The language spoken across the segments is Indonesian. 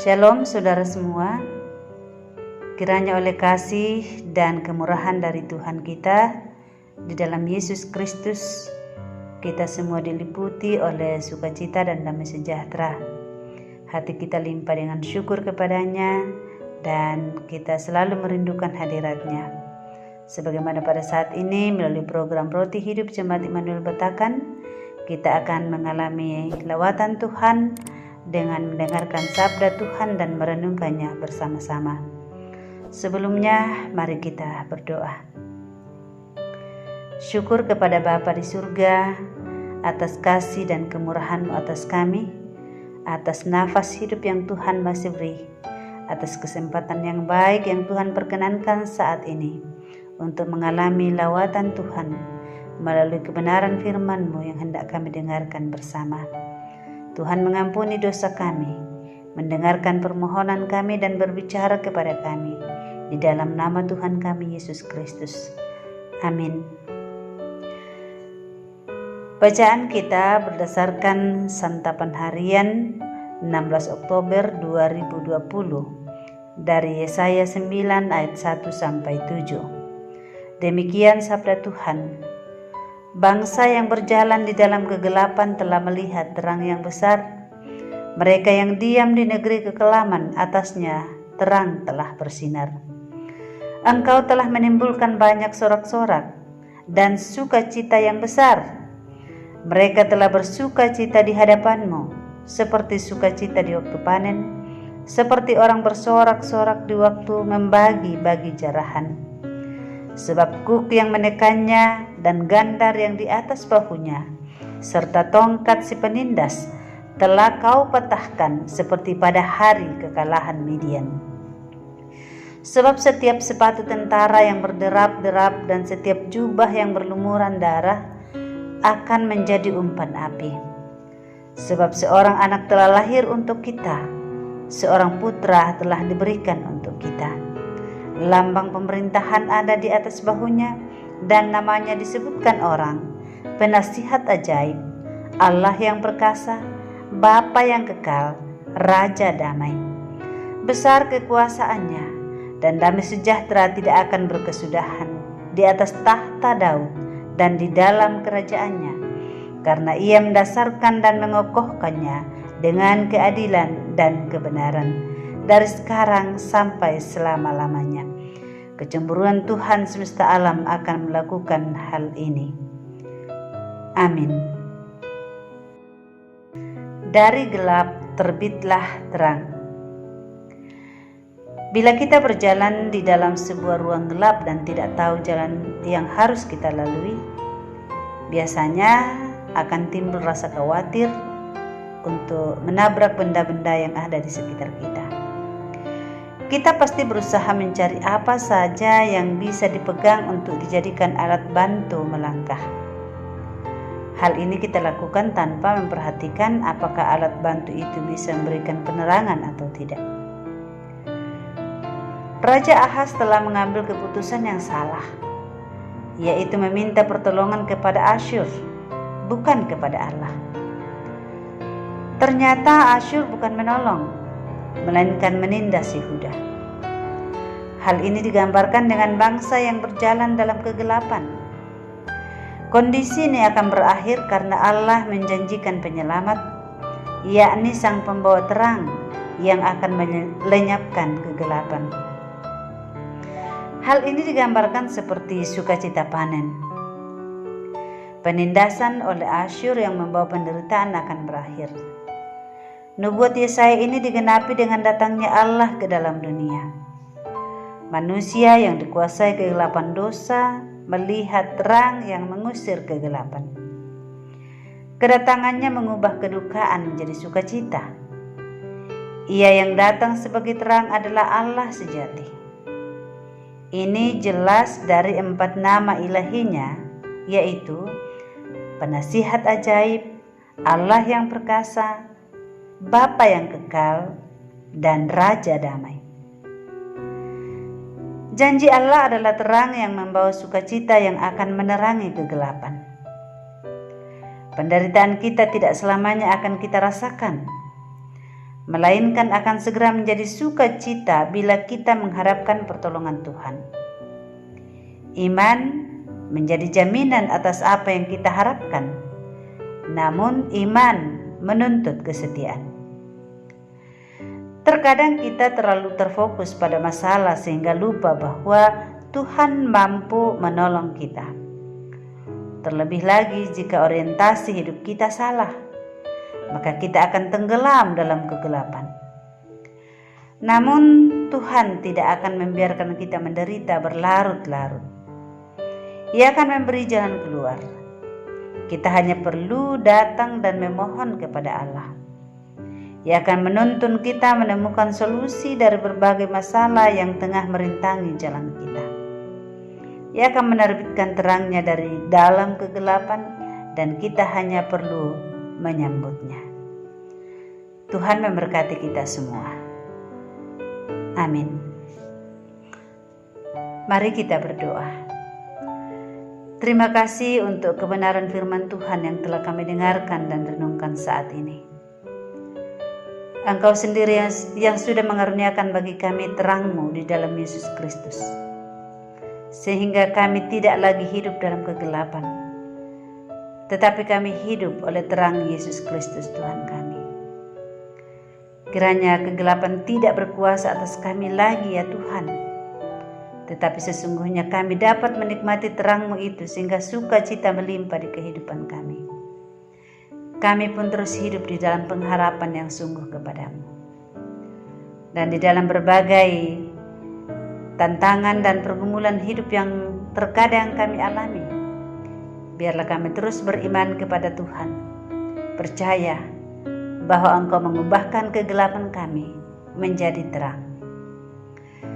Shalom saudara semua, kiranya oleh kasih dan kemurahan dari Tuhan kita di dalam Yesus Kristus, kita semua diliputi oleh sukacita dan damai sejahtera. Hati kita limpah dengan syukur kepadanya dan kita selalu merindukan hadiratnya. Sebagaimana pada saat ini melalui program Roti Hidup Jemaat Immanuel Betakan, kita akan mengalami lawatan Tuhan dengan mendengarkan sabda Tuhan dan merenungkannya bersama-sama. Sebelumnya, mari kita berdoa. Syukur kepada Bapa di surga atas kasih dan kemurahan-Mu atas kami, atas nafas hidup yang Tuhan masih beri, atas kesempatan yang baik yang Tuhan perkenankan saat ini untuk mengalami lawatan Tuhan melalui kebenaran firman-Mu yang hendak kami dengarkan bersama. Tuhan mengampuni dosa kami, mendengarkan permohonan kami dan berbicara kepada kami di dalam nama Tuhan kami Yesus Kristus. Amin. Bacaan kita berdasarkan santapan harian 16 Oktober 2020 dari Yesaya 9 ayat 1 sampai 7. Demikian sabda Tuhan. Bangsa yang berjalan di dalam kegelapan telah melihat terang yang besar. Mereka yang diam di negeri kekelaman, atasnya terang telah bersinar. Engkau telah menimbulkan banyak sorak-sorak dan sukacita yang besar. Mereka telah bersukacita di hadapan-Mu, seperti sukacita di waktu panen, seperti orang bersorak-sorak di waktu membagi-bagi jarahan. Sebab kuk yang menekannya dan gandar yang di atas bahunya, serta tongkat si penindas, telah Kau patahkan seperti pada hari kekalahan Midian. Sebab setiap sepatu tentara yang berderap-derap dan setiap jubah yang berlumuran darah akan menjadi umpan api. Sebab seorang anak telah lahir untuk kita, seorang putra telah diberikan untuk kita. Lambang pemerintahan ada di atas bahunya, dan namanya disebutkan orang, Penasihat Ajaib, Allah yang perkasa, Bapa yang kekal, Raja damai. Besar kekuasaannya, dan damai sejahtera tidak akan berkesudahan di atas tahta Daud dan di dalam kerajaannya, karena Ia mendasarkan dan mengokohkannya dengan keadilan dan kebenaran dari sekarang sampai selama-lamanya. Kecemburuan Tuhan semesta alam akan melakukan hal ini. Amin. Dari gelap terbitlah terang. Bila kita berjalan di dalam sebuah ruang gelap dan tidak tahu jalan yang harus kita lalui, biasanya akan timbul rasa khawatir untuk menabrak benda-benda yang ada di sekitar kita. Kita pasti berusaha mencari apa saja yang bisa dipegang untuk dijadikan alat bantu melangkah. Hal ini kita lakukan tanpa memperhatikan apakah alat bantu itu bisa memberikan penerangan atau tidak. Raja Ahaz telah mengambil keputusan yang salah, yaitu meminta pertolongan kepada Asyur, bukan kepada Allah. Ternyata Asyur bukan menolong, melainkan menindas Yehuda. Hal ini digambarkan dengan bangsa yang berjalan dalam kegelapan. Kondisi ini akan berakhir karena Allah menjanjikan penyelamat, yakni Sang Pembawa terang yang akan melenyapkan kegelapan. Hal ini digambarkan seperti sukacita panen. Penindasan oleh Asyur yang membawa penderitaan akan berakhir. Nubuat Yesaya ini digenapi dengan datangnya Allah ke dalam dunia. Manusia yang dikuasai kegelapan dosa melihat terang yang mengusir kegelapan. Kedatangannya mengubah kedukaan menjadi sukacita. Ia yang datang sebagai terang adalah Allah sejati. Ini jelas dari 4 nama ilahinya, yaitu Penasihat Ajaib, Allah yang perkasa, Bapa yang kekal, dan Raja damai. Janji Allah adalah terang yang membawa sukacita yang akan menerangi kegelapan. Penderitaan kita tidak selamanya akan kita rasakan. melainkan akan segera menjadi sukacita bila kita mengharapkan pertolongan Tuhan. Iman menjadi jaminan atas apa yang kita harapkan, namun iman menuntut kesetiaan. Terkadang kita terlalu terfokus pada masalah sehingga lupa bahwa Tuhan mampu menolong kita. Terlebih lagi jika orientasi hidup kita salah, maka kita akan tenggelam dalam kegelapan. Namun Tuhan tidak akan membiarkan kita menderita berlarut-larut. Ia akan memberi jalan keluar. Kita hanya perlu datang dan memohon kepada Allah. Ia akan menuntun kita menemukan solusi dari berbagai masalah yang tengah merintangi jalan kita. Ia akan menerbitkan terangnya dari dalam kegelapan dan kita hanya perlu menyambutnya. Tuhan memberkati kita semua. Amin. Mari kita berdoa. Terima kasih untuk kebenaran firman Tuhan yang telah kami dengarkan dan renungkan saat ini. Engkau sendiri yang sudah mengaruniakan bagi kami terang-Mu di dalam Yesus Kristus, sehingga kami tidak lagi hidup dalam kegelapan, tetapi kami hidup oleh terang Yesus Kristus Tuhan kami. Kiranya kegelapan tidak berkuasa atas kami lagi ya Tuhan, tetapi sesungguhnya kami dapat menikmati terang-Mu itu sehingga sukacita melimpah di kehidupan kami. Kami pun terus hidup di dalam pengharapan yang sungguh kepadamu. Dan di dalam berbagai tantangan dan pergumulan hidup yang terkadang kami alami, biarlah kami terus beriman kepada Tuhan, percaya bahwa Engkau mengubahkan kegelapan kami menjadi terang.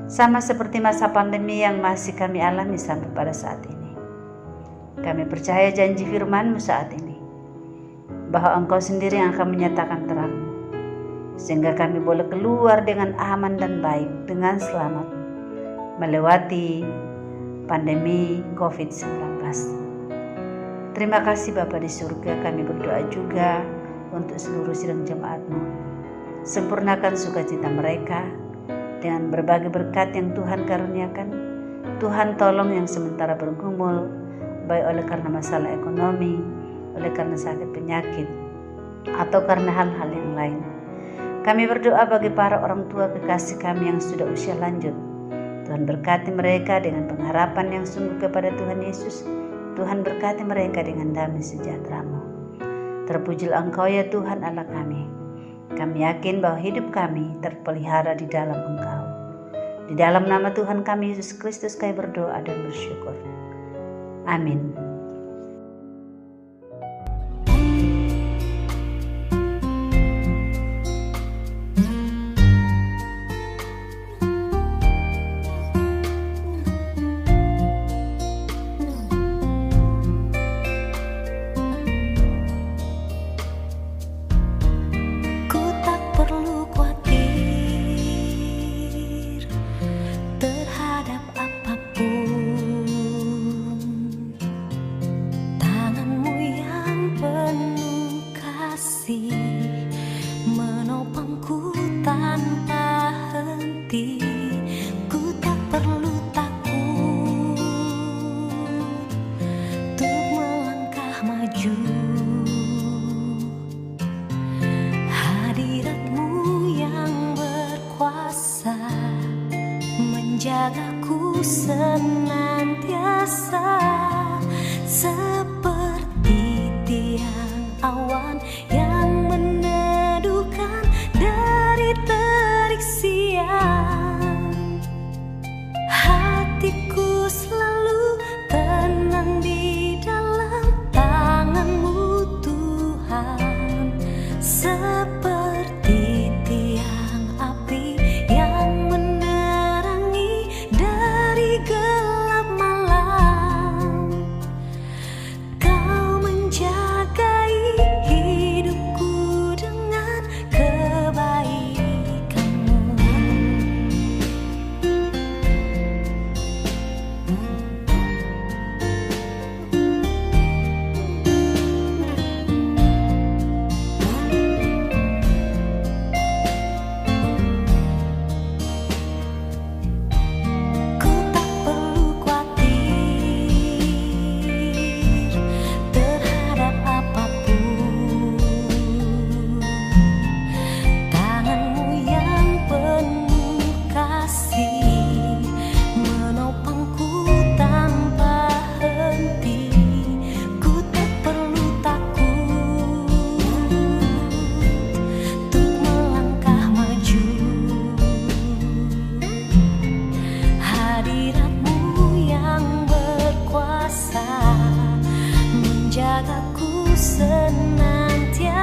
Sama seperti masa pandemi yang masih kami alami sampai pada saat ini. Kami percaya janji firman-Mu saat ini, bahwa Engkau sendiri yang akan menyatakan terang-Mu, sehingga kami boleh keluar dengan aman dan baik, dengan selamat, melewati pandemi COVID-19. Terima kasih Bapa di surga, kami berdoa juga untuk seluruh sidang jemaat-Mu. Sempurnakan sukacita mereka dengan berbagai berkat yang Tuhan karuniakan. Tuhan tolong yang sementara bergumul, baik oleh karena masalah ekonomi, oleh karena sakit penyakit, atau karena hal-hal yang lain. Kami berdoa bagi para orang tua kekasih kami yang sudah usia lanjut. Tuhan berkati mereka dengan pengharapan yang sungguh kepada Tuhan Yesus. Tuhan berkati mereka dengan damai sejahtera-Mu. Terpujilah Engkau ya Tuhan Allah kami. Kami yakin bahwa hidup kami terpelihara di dalam Engkau. Di dalam nama Tuhan kami Yesus Kristus kami berdoa dan bersyukur. Amin. senantiasa